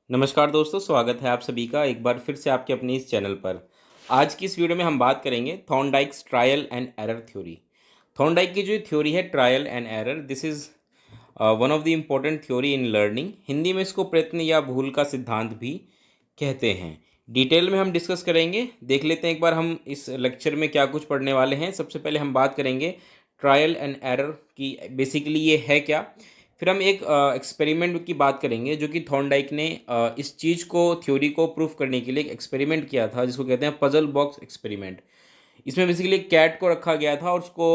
नमस्कार दोस्तों, स्वागत है आप सभी का एक बार फिर से आपके अपने इस चैनल पर। आज की इस वीडियो में हम बात करेंगे Thorndike's trial and error theory. Thorndike की जो थ्योरी है trial and error, this is one of the important theory in learning. Hindi में इसको प्रयत्न या भूल का सिद्धांत भी कहते हैं। डिटेल में हम डिस्कस करेंगे। देख लेते हैं एक बार हम इस लेक्चर में क्या कुछ पढ़ने वाले हैं। सबसे पहले हम बात करेंगे ट्रायल एंड एरर की, बेसिकली ये है क्या। फिर हम एक एक्सपेरिमेंट की बात करेंगे जो कि थॉर्नडाइक ने इस चीज़ को, थ्योरी को प्रूफ करने के लिए एक एक्सपेरिमेंट किया था जिसको कहते हैं पजल बॉक्स एक्सपेरिमेंट। इसमें बेसिकली एक कैट को रखा गया था और उसको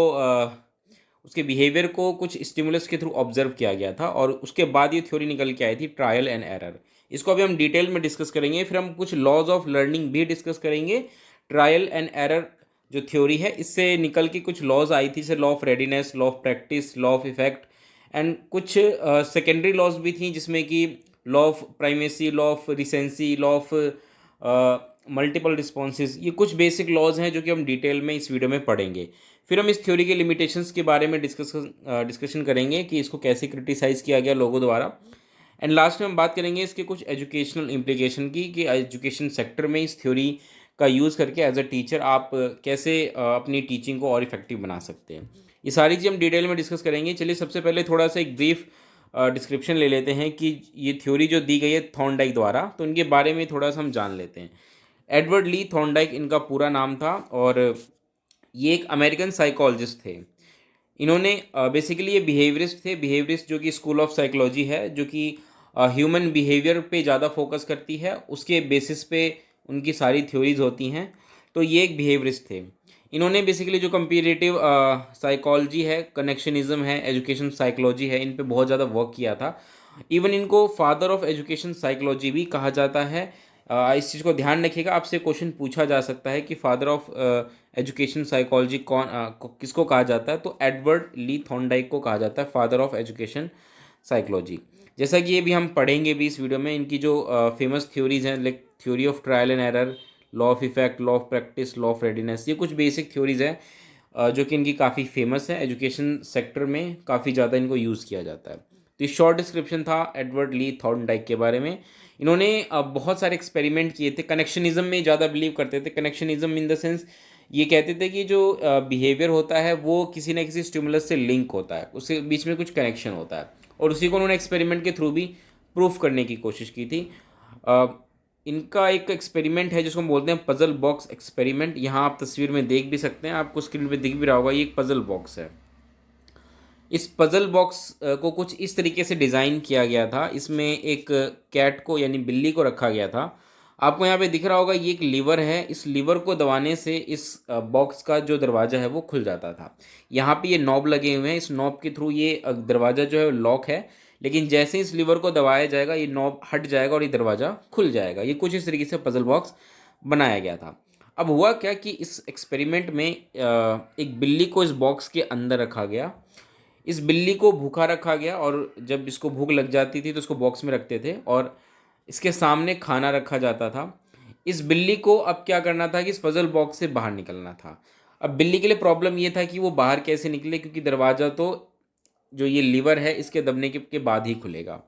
उसके बिहेवियर को कुछ स्टिमुलस के थ्रू ऑब्जर्व किया गया था और उसके बाद ये थ्योरी निकल के आई थी ट्रायल एंड एरर। इसको अभी हम डिटेल में डिस्कस करेंगे। फिर हम कुछ लॉज ऑफ लर्निंग भी डिस्कस करेंगे। ट्रायल एंड एरर जो थ्योरी है इससे निकल के कुछ लॉज आई थी, जैसे law of readiness, law of practice, law of effect and कुछ सेकेंडरी लॉज भी थी जिसमें कि law of primacy, law of recency, law of multiple responses. ये कुछ बेसिक लॉज हैं जो कि हम डिटेल में इस वीडियो में पढ़ेंगे। फिर हम इस थ्योरी के लिमिटेशंस के बारे में डिस्कशन करेंगे कि इसको कैसे क्रिटिसाइज़ किया गया लोगों द्वारा। एंड लास्ट में हम बात करेंगे इसके कुछ एजुकेशनल इम्प्लीकेशन की, कि एजुकेशन सेक्टर में इस थ्योरी का यूज़ करके एज अ टीचर आप कैसे अपनी टीचिंग को और इफेक्टिव बना सकते हैं। ये सारी चीज़ हम डिटेल में डिस्कस करेंगे। चलिए सबसे पहले थोड़ा सा एक ब्रीफ डिस्क्रिप्शन ले लेते हैं कि ये थ्योरी जो दी गई है थॉर्नडाइक द्वारा, तो इनके बारे में थोड़ा सा हम जान लेते हैं। एडवर्ड ली थॉर्नडाइक इनका पूरा नाम था और ये एक अमेरिकन साइकोलॉजिस्ट थे। इन्होंने बेसिकली ये बिहेवियरिस्ट थे। बिहेवियरिस्ट जो कि स्कूल ऑफ साइकोलॉजी है, जो कि ह्यूमन बिहेवियर पे ज़्यादा फोकस करती है, उसके बेसिस पे उनकी सारी थ्योरीज होती हैं। तो ये एक बिहेवियरिस्ट थे। इन्होंने बेसिकली जो कंपेरेटिव साइकोलॉजी है, कनेक्शनिज्म है, एजुकेशन साइकोलॉजी है, इन पे बहुत ज़्यादा वर्क किया था। इवन इनको फादर ऑफ एजुकेशन साइकोलॉजी भी कहा जाता है। इस चीज़ को ध्यान रखिएगा, आपसे क्वेश्चन पूछा जा सकता है कि फादर ऑफ एजुकेशन साइकोलॉजी किसको कहा जाता है, तो एडवर्ड ली थॉर्नडाइक को कहा जाता है फादर ऑफ एजुकेशन साइकोलॉजी। जैसा कि ये भी हम पढ़ेंगे भी इस वीडियो में, इनकी जो फेमस थ्योरीज हैं, like theory of trial and error, law of effect, law of practice, law of readiness, ये कुछ बेसिक थ्योरीज हैं जो कि इनकी काफ़ी फेमस है। एजुकेशन सेक्टर में काफ़ी ज़्यादा इनको यूज़ किया जाता है। तो ये शॉर्ट डिस्क्रिप्शन था एडवर्ड ली थॉर्नडाइक के बारे में। इन्होंने बहुत सारे एक्सपेरिमेंट किए थे। कनेक्शनिज्म में ज़्यादा बिलीव करते थे। कनेक्शनिज्म इन द सेंस ये कहते थे कि जो बिहेवियर होता है वो किसी न किसी स्टिमुलस से लिंक होता है, उसके बीच में कुछ कनेक्शन होता है, और उसी को उन्होंने एक्सपेरिमेंट के थ्रू भी प्रूफ करने की कोशिश की थी। अ, इनका एक एक्सपेरिमेंट है जिसको हम बोलते हैं पजल बॉक्स एक्सपेरिमेंट। यहाँ आप तस्वीर में देख भी सकते हैं, आपको स्क्रीन पे दिख भी रहा होगा, ये एक पजल बॉक्स है। इस पजल बॉक्स को कुछ इस तरीके से डिज़ाइन किया गया था। इसमें एक कैट को यानी बिल्ली को रखा गया था। आपको यहाँ पे दिख रहा होगा ये एक लीवर है। इस लीवर को दबाने से इस बॉक्स का जो दरवाज़ा है वो खुल जाता था। यहाँ पे ये नॉब लगे हुए हैं। इस नॉब के थ्रू ये दरवाज़ा जो है लॉक है, लेकिन जैसे ही इस लीवर को दबाया जाएगा ये नॉब हट जाएगा और ये दरवाज़ा खुल जाएगा। ये कुछ इस तरीके से पजल बॉक्स बनाया गया था। अब हुआ क्या कि इस एक्सपेरिमेंट में एक बिल्ली को इस बॉक्स के अंदर रखा गया। इस बिल्ली को भूखा रखा गया और जब इसको भूख लग जाती थी तो उसको बॉक्स में रखते थे और इसके सामने खाना रखा जाता था। इस बिल्ली को अब क्या करना था कि इस पज़ल बॉक्स से बाहर निकलना था। अब बिल्ली के लिए प्रॉब्लम ये था कि वो बाहर कैसे निकले, क्योंकि दरवाज़ा तो जो ये लीवर है इसके दबने के बाद ही खुलेगा।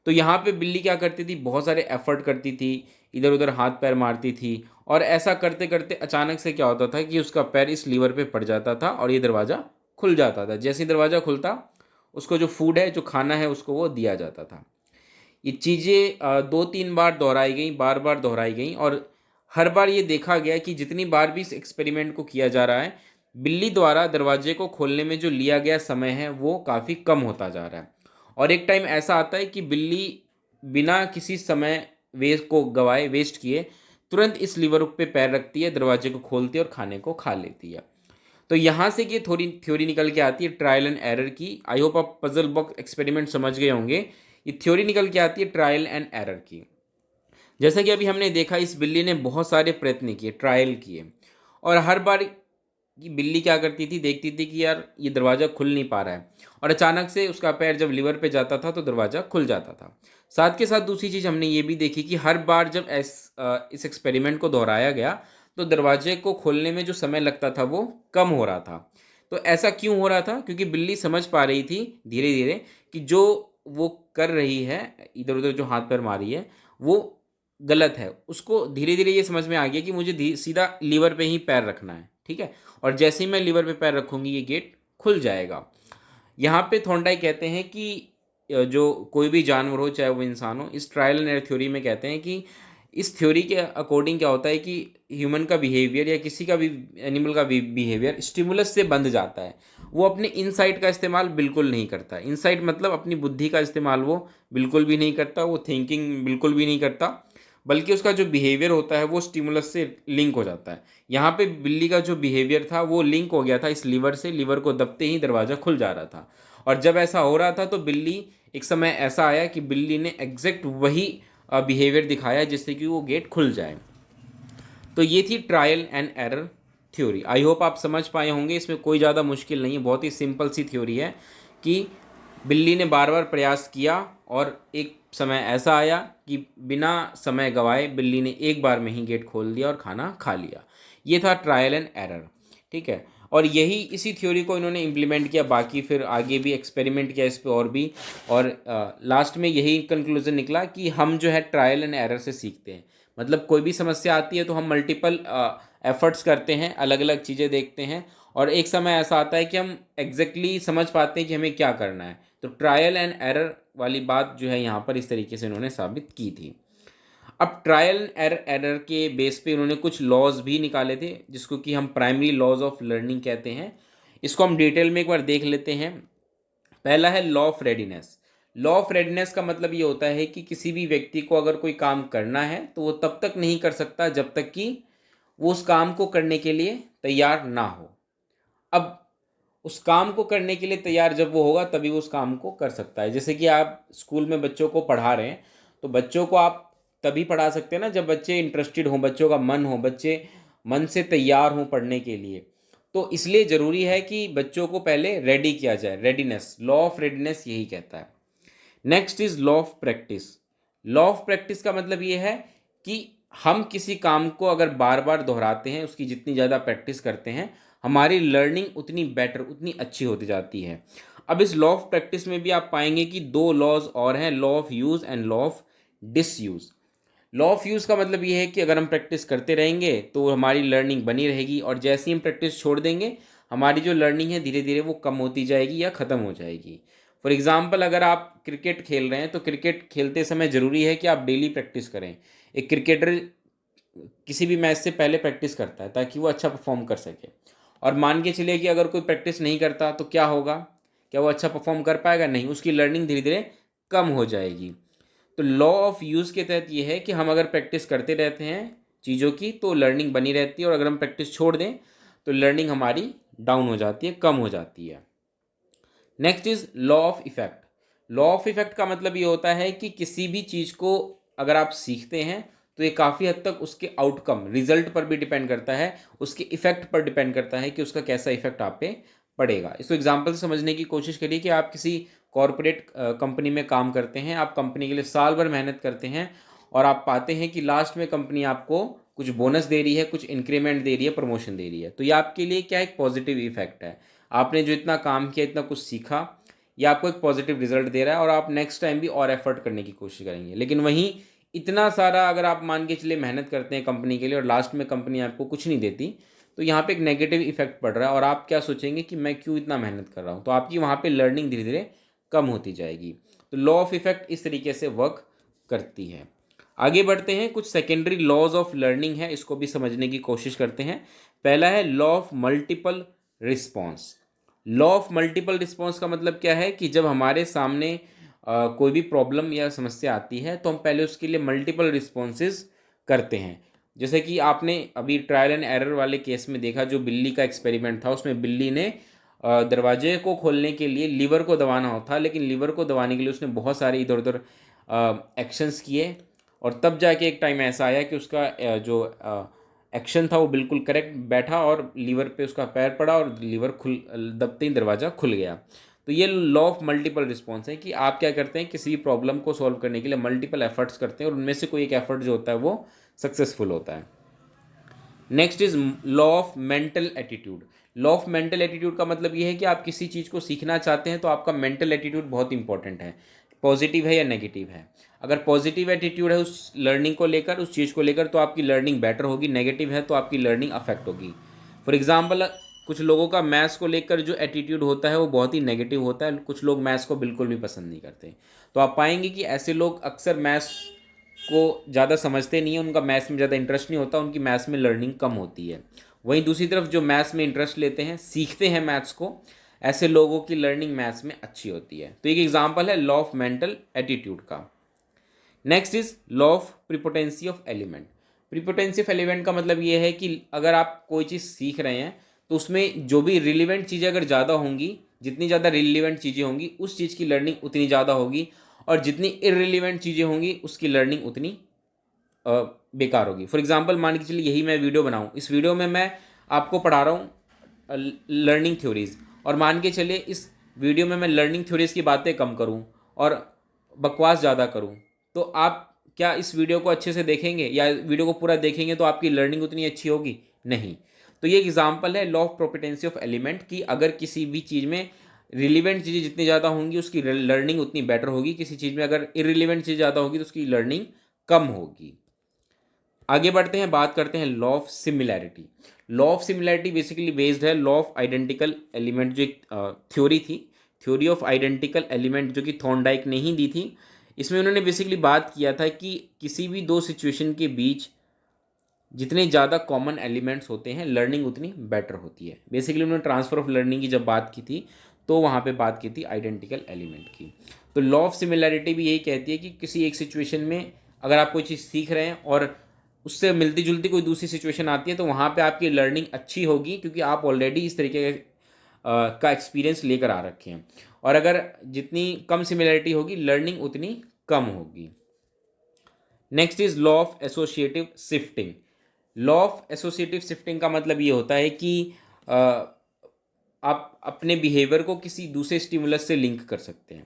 तो यहाँ पे बिल्ली क्या करती थी, बहुत सारे एफर्ट करती थी, इधर उधर हाथ पैर मारती थी, और ऐसा करते करते अचानक से क्या होता था कि उसका पैर इस लीवर पे पड़ जाता था और ये दरवाज़ा खुल जाता था। जैसे ही दरवाज़ा खुलता, उसको जो फूड है, जो खाना है, उसको वो दिया जाता था। ये चीज़ें 2-3 बार दोहराई गई, बार बार दोहराई गई, और हर बार ये देखा गया कि जितनी बार भी इस एक्सपेरिमेंट को किया जा रहा है, बिल्ली द्वारा दरवाजे को खोलने में जो लिया गया समय है वो काफ़ी कम होता जा रहा है। और एक टाइम ऐसा आता है कि बिल्ली बिना किसी समय वेस्ट को गवाए, वेस्ट किए, तुरंत इस लीवर पे पैर रखती है, दरवाजे को खोलती है और खाने को खा लेती है। तो यहाँ से ये थोड़ी थ्योरी निकल के आती है ट्रायल एंड एरर की। आई होप आप पजल बॉक्स एक्सपेरिमेंट समझ गए होंगे। ये थ्योरी निकल के आती है ट्रायल एंड एरर की। जैसा कि अभी हमने देखा, इस बिल्ली ने बहुत सारे प्रयत्न किए, ट्रायल किए, और हर बार ये बिल्ली क्या करती थी, देखती थी कि यार ये दरवाज़ा खुल नहीं पा रहा है, और अचानक से उसका पैर जब लीवर पे जाता था तो दरवाज़ा खुल जाता था। साथ के साथ दूसरी चीज़ हमने ये भी देखी कि हर बार जब इस एक्सपेरिमेंट को दोहराया गया तो दरवाजे को खोलने में जो समय लगता था वो कम हो रहा था। तो ऐसा क्यों हो रहा था? क्योंकि बिल्ली समझ पा रही थी धीरे धीरे कि जो वो कर रही है, इधर उधर जो हाथ पैर मारी है वो गलत है। उसको धीरे धीरे ये समझ में आ गया कि मुझे सीधा लीवर पे ही पैर रखना है, ठीक है, और जैसे ही मैं लीवर पे पैर रखूँगी ये गेट खुल जाएगा। यहाँ पे थॉर्नडाइक कहते हैं कि जो कोई भी जानवर हो चाहे वो इंसान हो, इस ट्रायल एंड एरर थ्योरी में कहते हैं कि इस थ्योरी के अकॉर्डिंग क्या होता है कि ह्यूमन का बिहेवियर या किसी का भी एनिमल का बिहेवियर स्टिमुलस से बंध जाता है। वो अपने इनसाइट का इस्तेमाल बिल्कुल नहीं करता। इनसाइट मतलब अपनी बुद्धि का इस्तेमाल वो बिल्कुल भी नहीं करता, वो थिंकिंग बिल्कुल भी नहीं करता, बल्कि उसका जो बिहेवियर होता है वो स्टिमुलस से लिंक हो जाता है। यहाँ पे बिल्ली का जो बिहेवियर था वो लिंक हो गया था इस लीवर से, लीवर को दबते ही दरवाज़ा खुल जा रहा था। और जब ऐसा हो रहा था तो बिल्ली, एक समय ऐसा आया कि बिल्ली ने एग्जैक्ट वही बिहेवियर दिखाया जिससे कि वो गेट खुल जाए। तो ये थी trial and error theory. I hope आप समझ पाए होंगे, इसमें कोई ज़्यादा मुश्किल नहीं है, बहुत ही सिंपल सी थ्योरी है कि बिल्ली ने बार बार प्रयास किया और एक समय ऐसा आया कि बिना समय गवाए बिल्ली ने एक बार में ही गेट खोल दिया और खाना खा लिया। ये था ट्रायल एंड एरर, ठीक है। और यही इसी थ्योरी को इन्होंने इम्प्लीमेंट किया, बाकी फिर आगे भी एक्सपेरिमेंट किया इस पे और भी, और लास्ट में यही कंक्लूजन निकला कि हम जो है ट्रायल एंड एरर से सीखते हैं। मतलब कोई भी समस्या आती है तो हम मल्टीपल एफर्ट्स करते हैं, अलग अलग चीज़ें देखते हैं, और एक समय ऐसा आता है कि हम एग्जैक्टली समझ पाते हैं कि हमें क्या करना है। तो ट्रायल एंड एरर वाली बात जो है यहाँ पर इस तरीके से उन्होंने साबित की थी। अब ट्रायल एरर एरर के बेस पे उन्होंने कुछ लॉज भी निकाले थे जिसको कि हम प्राइमरी लॉज ऑफ लर्निंग कहते हैं। इसको हम डिटेल में एक बार देख लेते हैं। पहला है law of readiness. Law of readiness का मतलब ये होता है कि किसी भी व्यक्ति को अगर कोई काम करना है तो वो तब तक नहीं कर सकता जब तक कि वो उस काम को करने के लिए तैयार ना हो। अब उस काम को करने के लिए तैयार जब वो होगा तभी वो उस काम को कर सकता है। जैसे कि आप स्कूल में बच्चों को पढ़ा रहे हैं तो बच्चों को आप तभी पढ़ा सकते हैं ना जब बच्चे इंटरेस्टेड हों, बच्चों का मन हो, बच्चे मन से तैयार हों पढ़ने के लिए। तो इसलिए ज़रूरी है कि बच्चों को पहले रेडी किया जाए। रेडीनेस, लॉ ऑफ रेडीनेस यही कहता है। Next is law of practice. Law of practice का मतलब ये है कि हम किसी काम को अगर बार बार दोहराते हैं, उसकी जितनी ज़्यादा प्रैक्टिस करते हैं, हमारी लर्निंग उतनी बेटर, उतनी अच्छी होती जाती है। अब इस लॉ ऑफ प्रैक्टिस में भी आप पाएंगे कि दो लॉज और हैं, law of use and law of disuse. Law of use का मतलब ये है कि अगर हम प्रैक्टिस करते रहेंगे तो हमारी लर्निंग बनी रहेगी, और जैसे ही हम प्रैक्टिस छोड़ देंगे हमारी जो लर्निंग है धीरे धीरे वो कम होती जाएगी या ख़त्म हो जाएगी। फॉर एग्ज़ाम्पल, अगर आप क्रिकेट खेल रहे हैं तो क्रिकेट खेलते समय ज़रूरी है कि आप डेली प्रैक्टिस करें। एक क्रिकेटर किसी भी मैच से पहले प्रैक्टिस करता है ताकि वो अच्छा परफॉर्म कर सके। और मान के चलिए कि अगर कोई प्रैक्टिस नहीं करता तो क्या होगा? क्या वो अच्छा परफॉर्म कर पाएगा? नहीं, उसकी लर्निंग धीरे धीरे कम हो जाएगी। तो लॉ ऑफ यूज़ के तहत ये है कि हम अगर प्रैक्टिस करते रहते हैं चीज़ों की तो लर्निंग बनी रहती है, और अगर हम प्रैक्टिस छोड़ दें तो लर्निंग हमारी डाउन हो जाती है, कम हो जाती है। Next is law of effect. Law of effect का मतलब ये होता है कि किसी भी चीज़ को अगर आप सीखते हैं तो ये काफ़ी हद तक उसके आउटकम, रिजल्ट पर भी डिपेंड करता है, उसके इफेक्ट पर डिपेंड करता है कि उसका कैसा इफेक्ट आप पे पड़ेगा। इसको एग्जाम्पल से समझने की कोशिश करिए कि आप किसी कॉरपोरेट कंपनी में काम करते हैं, आप कंपनी के लिए साल भर मेहनत करते हैं, और आप पाते हैं कि लास्ट में कंपनी आपको कुछ बोनस दे रही है, कुछ इंक्रीमेंट दे रही है, प्रमोशन दे रही है। तो ये आपके लिए क्या एक पॉजिटिव इफेक्ट है। आपने जो इतना काम किया, इतना कुछ सीखा, ये आपको एक पॉजिटिव रिजल्ट दे रहा है और आप नेक्स्ट टाइम भी और एफर्ट करने की कोशिश करेंगे। लेकिन वहीं इतना सारा अगर आप मान के चलिए मेहनत करते हैं कंपनी के लिए और लास्ट में कंपनी आपको कुछ नहीं देती, तो यहाँ पे एक नेगेटिव इफेक्ट पड़ रहा है और आप क्या सोचेंगे कि मैं क्यों इतना मेहनत कर रहा हूँ। तो आपकी वहाँ पे लर्निंग धीरे धीरे कम होती जाएगी। तो लॉ ऑफ इफेक्ट इस तरीके से वर्क करती है। आगे बढ़ते हैं, कुछ सेकेंडरी लॉज ऑफ लर्निंग है, इसको भी समझने की कोशिश करते हैं। पहला है law of multiple response. Law of multiple response का मतलब क्या है कि जब हमारे सामने कोई भी प्रॉब्लम या समस्या आती है तो हम पहले उसके लिए मल्टीपल रिस्पॉन्सेज करते हैं। जैसे कि आपने अभी ट्रायल एंड एरर वाले केस में देखा, जो बिल्ली का एक्सपेरिमेंट था, उसमें बिल्ली ने दरवाजे को खोलने के लिए लीवर को दबाना होता, लेकिन लीवर को दबाने के लिए उसने बहुत सारे इधर उधर एक्शंस किए, और तब जाके एक टाइम ऐसा आया कि उसका जो एक्शन था वो बिल्कुल करेक्ट बैठा और लीवर पे उसका पैर पड़ा और लीवर खुल दबते ही दरवाज़ा खुल गया। तो ये लॉ ऑफ मल्टीपल रिस्पॉन्स है कि आप क्या करते हैं, किसी भी प्रॉब्लम को सॉल्व करने के लिए मल्टीपल एफर्ट्स करते हैं और उनमें से कोई एक एफर्ट जो होता है वो सक्सेसफुल होता है। Next is law of mental attitude. Law of mental attitude का मतलब ये है कि आप किसी चीज़ को सीखना चाहते हैं तो आपका मेंटल एटीट्यूड बहुत इंपॉर्टेंट है। पॉजिटिव है या नेगेटिव है। अगर पॉजिटिव एटीट्यूड है उस लर्निंग को लेकर, उस चीज़ को लेकर, तो आपकी लर्निंग बेटर होगी। नेगेटिव है तो आपकी लर्निंग अफेक्ट होगी। फॉर एग्जाम्पल, कुछ लोगों का मैथ्स को लेकर जो एटीट्यूड होता है वो बहुत ही नेगेटिव होता है। कुछ लोग मैथ्स को बिल्कुल भी पसंद नहीं करते। तो आप पाएंगे कि ऐसे लोग अक्सर मैथ्स को ज़्यादा समझते नहीं हैं, उनका मैथ्स में ज़्यादा इंटरेस्ट नहीं होता, उनकी मैथ्स में लर्निंग कम होती है। वहीं दूसरी तरफ जो मैथ्स में इंटरेस्ट लेते हैं, सीखते हैं मैथ्स को, ऐसे लोगों की लर्निंग मैथ्स में अच्छी होती है। तो एक एग्जांपल है लॉ ऑफ मेंटल एटीट्यूड का। Next is law of prepotency of element. Prepotency of element का मतलब ये है कि अगर आप कोई चीज़ सीख रहे हैं तो उसमें जो भी रिलीवेंट चीज़ें अगर ज़्यादा होंगी, जितनी ज़्यादा रिलीवेंट चीज़ें होंगी उस चीज़ की लर्निंग उतनी ज़्यादा होगी, और जितनी इररिलीवेंट चीज़ें होंगी उसकी लर्निंग उतनी बेकार होगी। फॉर एग्जाम्पल, मान के चलिए यही मैं वीडियो बनाऊँ, इस वीडियो में मैं आपको पढ़ा रहा हूँ लर्निंग थ्योरीज, और मान के चलिए इस वीडियो में मैं लर्निंग थ्योरीज की बातें कम करूँ और बकवास ज़्यादा करूँ, तो आप क्या इस वीडियो को अच्छे से देखेंगे या वीडियो को पूरा देखेंगे तो आपकी लर्निंग उतनी अच्छी होगी? नहीं। तो ये एग्जाम्पल है लॉ ऑफ प्रोपेटेंसी ऑफ एलिमेंट की। अगर किसी भी चीज़ में रिलीवेंट चीज़ें जितनी ज़्यादा होंगी उसकी लर्निंग उतनी बेटर होगी, किसी चीज़ में अगर इरिलीवेंट चीज़ ज़्यादा होगी तो उसकी लर्निंग कम होगी। आगे बढ़ते हैं, बात करते हैं law of similarity. Law of similarity basically based है लॉ ऑफ आइडेंटिकल एलिमेंट, जो एक थ्योरी थी, थ्योरी ऑफ आइडेंटिकल एलिमेंट, जो कि थॉर्नडाइक ने ही दी थी। इसमें उन्होंने बेसिकली बात किया था कि किसी भी दो सिचुएशन के बीच जितने ज़्यादा कॉमन एलिमेंट्स होते हैं लर्निंग उतनी बेटर होती है। बेसिकली उन्होंने ट्रांसफर ऑफ लर्निंग की जब बात की थी तो वहाँ पे बात की थी आइडेंटिकल एलिमेंट की। तो लॉ ऑफ सिमिलैरिटी भी यही कहती है कि किसी एक सिचुएशन में अगर आप कोई चीज़ सीख रहे हैं और उससे मिलती जुलती कोई दूसरी सिचुएशन आती है तो वहाँ पे आपकी लर्निंग अच्छी होगी, क्योंकि आप ऑलरेडी इस तरीके का एक्सपीरियंस लेकर आ रखे हैं। और अगर जितनी कम सिमिलैरिटी होगी लर्निंग उतनी कम होगी। Next is law of associative shifting. Law of associative shifting का मतलब ये होता है कि आप अपने बिहेवियर को किसी दूसरे स्टिमुलस से लिंक कर सकते हैं।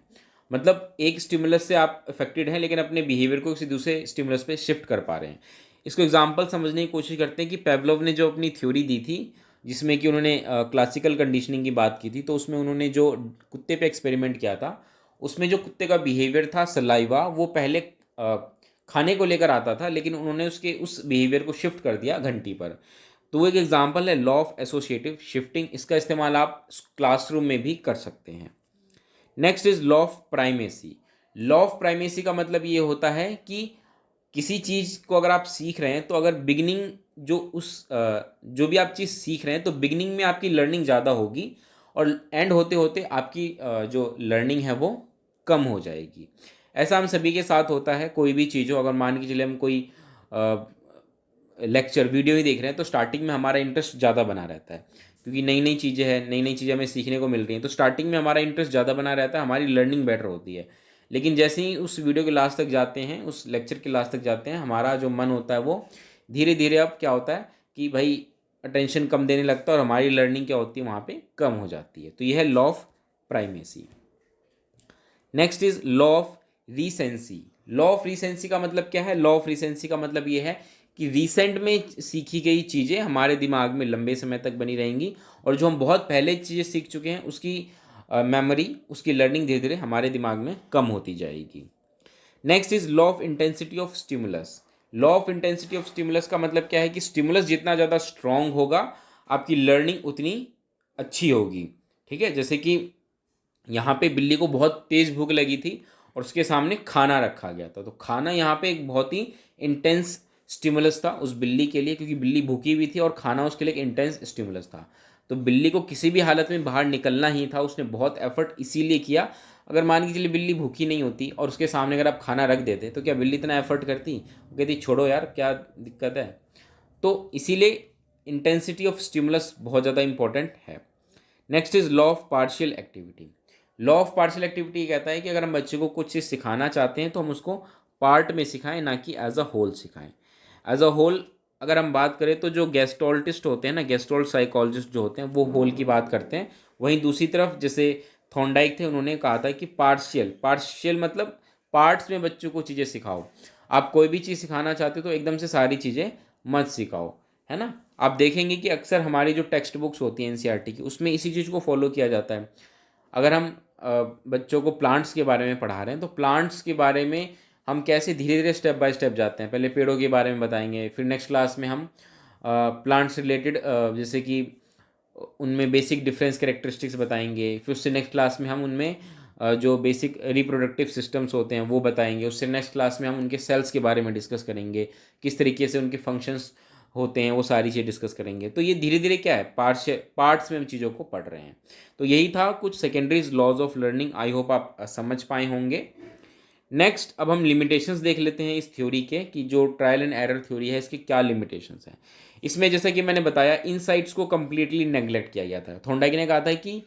मतलब एक स्टिमुलस से आप अफेक्टेड हैं लेकिन अपने बिहेवियर को किसी दूसरे स्टिमुलस पे शिफ्ट कर पा रहे हैं। इसको एग्जांपल समझने की कोशिश करते हैं कि पेवलोव ने जो अपनी थ्योरी दी थी, जिसमें कि उन्होंने क्लासिकल कंडीशनिंग की बात की थी, तो उसमें उन्होंने जो कुत्ते पे एक्सपेरिमेंट किया था, उसमें जो कुत्ते का बिहेवियर था सलाइवा, वो पहले खाने को लेकर आता था, लेकिन उन्होंने उसके उस बिहेवियर को शिफ्ट कर दिया घंटी पर। तो वो एक एग्जांपल है लॉ ऑफ एसोसिएटिव शिफ्टिंग। इसका इस्तेमाल आप क्लासरूम में भी कर सकते हैं। Next is law of primacy. Law of primacy का मतलब ये होता है कि किसी चीज़ को अगर आप सीख रहे हैं तो अगर बिगिनिंग जो भी आप चीज़ सीख रहे हैं तो बिगिनिंग में आपकी लर्निंग ज़्यादा होगी और एंड होते होते आपकी जो लर्निंग है वो कम हो जाएगी। ऐसा हम सभी के साथ होता है। कोई भी चीज़ हो, अगर मान के चलिए हम कोई लेक्चर वीडियो ही देख रहे हैं तो स्टार्टिंग में हमारा इंटरेस्ट ज़्यादा बना रहता है, क्योंकि नई नई चीज़ें हैं, नई नई चीज़ें हमें सीखने को मिल रही हैं, तो स्टार्टिंग में हमारा इंटरेस्ट ज़्यादा बना रहता है, हमारी लर्निंग बेटर होती है। लेकिन जैसे ही उस वीडियो के लास्ट तक जाते हैं, उस लेक्चर के लास्ट तक जाते हैं, हमारा जो मन होता है वो धीरे धीरे अब क्या होता है कि भाई अटेंशन कम देने लगता है और हमारी लर्निंग क्या होती है वहाँ पे कम हो जाती है। तो यह है law of primacy. Next is law of recency. Law of recency का मतलब क्या है? लॉ ऑफ रीसेंसी का मतलब ये है कि रिसेंट में सीखी गई चीज़ें हमारे दिमाग में लंबे समय तक बनी रहेंगी, और जो हम बहुत पहले चीज़ें सीख चुके हैं उसकी मेमोरी, उसकी लर्निंग धीरे धीरे हमारे दिमाग में कम होती जाएगी। Next is law of intensity of stimulus. Law of intensity of stimulus का मतलब क्या है कि स्टिमुलस जितना ज़्यादा स्ट्रॉन्ग होगा आपकी लर्निंग उतनी अच्छी होगी। ठीक है, जैसे कि यहाँ पे बिल्ली को बहुत तेज़ भूख लगी थी और उसके सामने खाना रखा गया था, तो खाना यहाँ पे एक बहुत ही इंटेंस स्टिमुलस था उस बिल्ली के लिए, क्योंकि बिल्ली भूखी हुई थी और खाना उसके लिए एक इंटेंस स्टिमुलस था। तो बिल्ली को किसी भी हालत में बाहर निकलना ही था, उसने बहुत एफर्ट इसीलिए किया। अगर मान के चलिए बिल्ली भूखी नहीं होती और उसके सामने अगर आप खाना रख देते तो क्या बिल्ली इतना एफर्ट करती? वो कहती छोड़ो यार, क्या दिक्कत है। तो इसीलिए इंटेंसिटी ऑफ स्टिमुलस बहुत ज़्यादा इंपॉर्टेंट है। Next is law of partial activity. Law of partial activity कहता है कि अगर हम बच्चे को कुछ चीज़ सिखाना चाहते हैं तो हम उसको पार्ट में सिखाएं, ना कि एज अ होल सिखाएं। एज अ होल अगर हम बात करें तो जो गेस्टोल्टिस्ट होते हैं ना, गेस्टोल्ट साइकोलॉजिस्ट जो होते हैं, वो होल की बात करते हैं। वहीं दूसरी तरफ जैसे थॉर्नडाइक थे, उन्होंने कहा था कि पार्शियल, पार्शियल मतलब पार्ट्स में बच्चों को चीज़ें सिखाओ। आप कोई भी चीज़ सिखाना चाहते हो तो एकदम से सारी चीज़ें मत सिखाओ, है ना। आप देखेंगे कि अक्सर हमारी जो टेक्स्ट बुक्स होती हैं एनसीईआरटी की, उसमें इसी चीज़ को फॉलो किया जाता है। अगर हम बच्चों को प्लांट्स के बारे में पढ़ा रहे हैं, तो प्लांट्स के बारे में हम कैसे धीरे धीरे स्टेप बाय स्टेप जाते हैं। पहले पेड़ों के बारे में बताएंगे, फिर नेक्स्ट क्लास में हम प्लांट्स रिलेटेड जैसे कि उनमें बेसिक डिफरेंस कैरेक्टरिस्टिक्स बताएंगे। फिर उससे नेक्स्ट क्लास में हम उनमें जो बेसिक रिप्रोडक्टिव सिस्टम्स होते हैं वो बताएंगे। उससे नेक्स्ट क्लास में हम उनके सेल्स के बारे में डिस्कस करेंगे, किस तरीके से उनके फंक्शंस होते हैं, वो सारी चीज़ डिस्कस करेंगे। तो ये धीरे धीरे क्या है, पार्ट्स में हम चीज़ों को पढ़ रहे हैं। तो यही था कुछ secondaries laws of learning. I hope आप समझ पाए होंगे। नेक्स्ट अब हम लिमिटेशंस देख लेते हैं इस थ्योरी के, कि जो ट्रायल एंड एरर थ्योरी है इसकी क्या लिमिटेशंस हैं। इसमें जैसा कि मैंने बताया, इनसाइट्स को कम्प्लीटली नेग्लेक्ट किया गया था। थॉर्नडाइक ने कहा था कि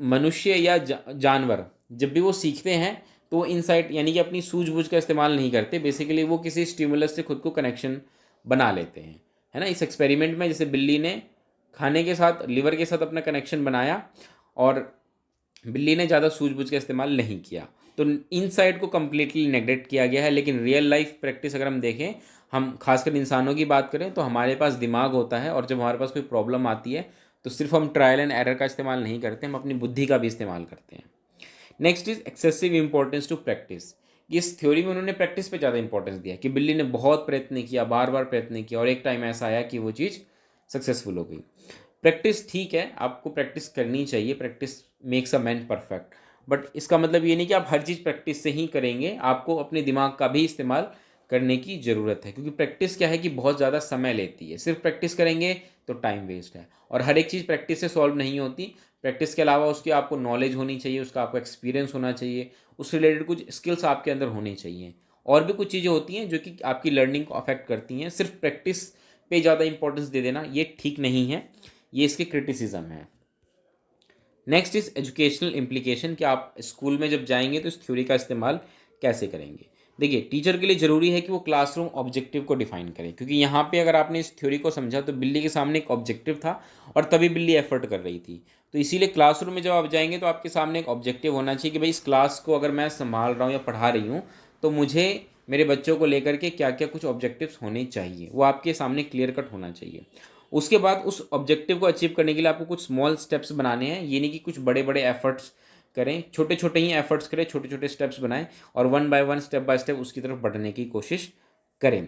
मनुष्य या जानवर जब भी वो सीखते हैं तो वो इनसाइट यानी कि अपनी सूझबूझ का इस्तेमाल नहीं करते। बेसिकली वो किसी स्टिमुलस से खुद को कनेक्शन बना लेते हैं, है ना। इस एक्सपेरिमेंट में जैसे बिल्ली ने खाने के साथ, लिवर के साथ अपना कनेक्शन बनाया और बिल्ली ने ज़्यादा सूझबूझ का इस्तेमाल नहीं किया, तो इनसाइट को कम्प्लीटली नेग्लेक्ट किया गया है। लेकिन रियल लाइफ प्रैक्टिस अगर हम देखें, हम खासकर इंसानों की बात करें, तो हमारे पास दिमाग होता है और जब हमारे पास कोई प्रॉब्लम आती है तो सिर्फ हम ट्रायल एंड एरर का इस्तेमाल नहीं करते, हम अपनी बुद्धि का भी इस्तेमाल करते हैं। Next is excessive importance to practice. इस थ्योरी में उन्होंने प्रैक्टिस पे ज़्यादा इंपॉर्टेंस दिया कि बिल्ली ने बहुत प्रयत्न किया, बार बार प्रयत्न किया और एक टाइम ऐसा आया कि वो चीज़ सक्सेसफुल हो गई। प्रैक्टिस ठीक है, आपको प्रैक्टिस करनी चाहिए, practice makes a man perfect, but इसका मतलब ये नहीं कि आप हर चीज़ प्रैक्टिस से ही करेंगे। आपको अपने दिमाग का भी इस्तेमाल करने की ज़रूरत है, क्योंकि प्रैक्टिस क्या है कि बहुत ज़्यादा समय लेती है। सिर्फ प्रैक्टिस करेंगे तो टाइम वेस्ट है, और हर एक चीज़ प्रैक्टिस से सॉल्व नहीं होती। प्रैक्टिस के अलावा उसकी आपको नॉलेज होनी चाहिए, उसका आपको एक्सपीरियंस होना चाहिए, उससे रिलेटेड कुछ स्किल्स आपके अंदर होनी चाहिए। और भी कुछ चीज़ें होती हैं जो कि आपकी लर्निंग को अफेक्ट करती हैं। सिर्फ प्रैक्टिस पे ज़्यादा इंपॉर्टेंस दे देना ये ठीक नहीं है, ये इसके क्रिटिसिज्म है। नेक्स्ट इज एजुकेशनल इम्प्लीकेशन, कि आप स्कूल में जब जाएंगे तो इस थ्योरी का इस्तेमाल कैसे करेंगे। देखिए, टीचर के लिए ज़रूरी है कि वो क्लासरूम ऑब्जेक्टिव को डिफाइन करे, क्योंकि यहाँ पे अगर आपने इस थ्योरी को समझा तो बिल्ली के सामने एक ऑब्जेक्टिव था और तभी बिल्ली एफर्ट कर रही थी। तो इसीलिए क्लासरूम में जब आप जाएंगे तो आपके सामने एक ऑब्जेक्टिव होना चाहिए कि भाई इस क्लास को अगर मैं संभाल रहा हूँ या पढ़ा रही हूँ तो मुझे मेरे बच्चों को लेकर के क्या क्या कुछ ऑब्जेक्टिव्स होने चाहिए, वो आपके सामने क्लियर कट होना चाहिए। उसके बाद उस ऑब्जेक्टिव को अचीव करने के लिए आपको कुछ स्मॉल स्टेप्स बनाने हैं। ये नहीं कि कुछ बड़े बड़े एफर्ट्स करें, छोटे छोटे ही एफर्ट्स करें, छोटे छोटे स्टेप्स बनाएं और वन बाय स्टेप उसकी तरफ बढ़ने की कोशिश करें।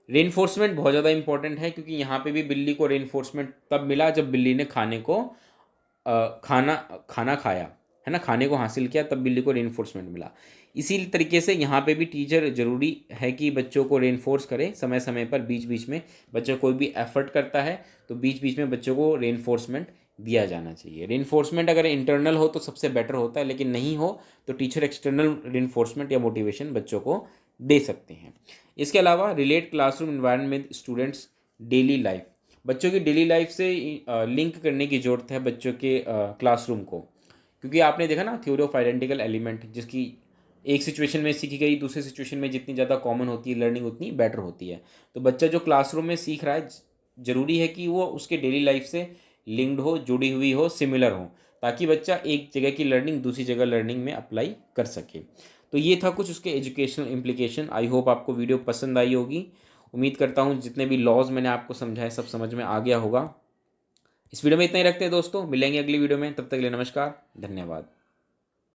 रेनफोर्समेंट बहुत ज़्यादा इंपॉर्टेंट है, क्योंकि यहाँ पे भी बिल्ली को रेनफोर्समेंट तब मिला जब बिल्ली ने खाने को खाना खाना खाया, है ना, खाने को हासिल किया, तब बिल्ली को रेनफोर्समेंट मिला। इसी तरीके से यहाँ पे भी टीचर ज़रूरी है कि बच्चों को रेनफोर्स करे समय समय पर, बीच बीच में। बच्चा कोई भी एफर्ट करता है तो बीच बीच में बच्चों को रेनफोर्समेंट दिया जाना चाहिए। रेनफोर्समेंट अगर इंटरनल हो तो सबसे बेटर होता है, लेकिन नहीं हो तो टीचर एक्सटर्नल रेनफोर्समेंट या मोटिवेशन बच्चों को दे सकते हैं। इसके अलावा relate classroom environment students daily life, बच्चों की डेली लाइफ से लिंक करने की ज़रूरत है बच्चों के क्लासरूम को, क्योंकि आपने देखा ना थ्योरी ऑफ आइडेंटिकल एलिमेंट, जिसकी एक सिचुएशन में सीखी गई दूसरी सिचुएशन में जितनी ज़्यादा कॉमन होती है लर्निंग उतनी बेटर होती है। तो बच्चा जो क्लासरूम में सीख रहा है ज़रूरी है कि वो उसके डेली लाइफ से लिंक्ड हो, जुड़ी हुई हो, सिमिलर हो, ताकि बच्चा एक जगह की लर्निंग दूसरी जगह लर्निंग में अप्लाई कर सके। तो ये था कुछ उसके एजुकेशनल इम्प्लीकेशन। आई होप आपको वीडियो पसंद आई होगी। उम्मीद करता हूँ जितने भी लॉज मैंने आपको समझाए सब समझ में आ गया होगा। इस वीडियो में इतना ही रखते हैं दोस्तों, मिलेंगे अगली वीडियो में, तब तक के लिए नमस्कार, धन्यवाद।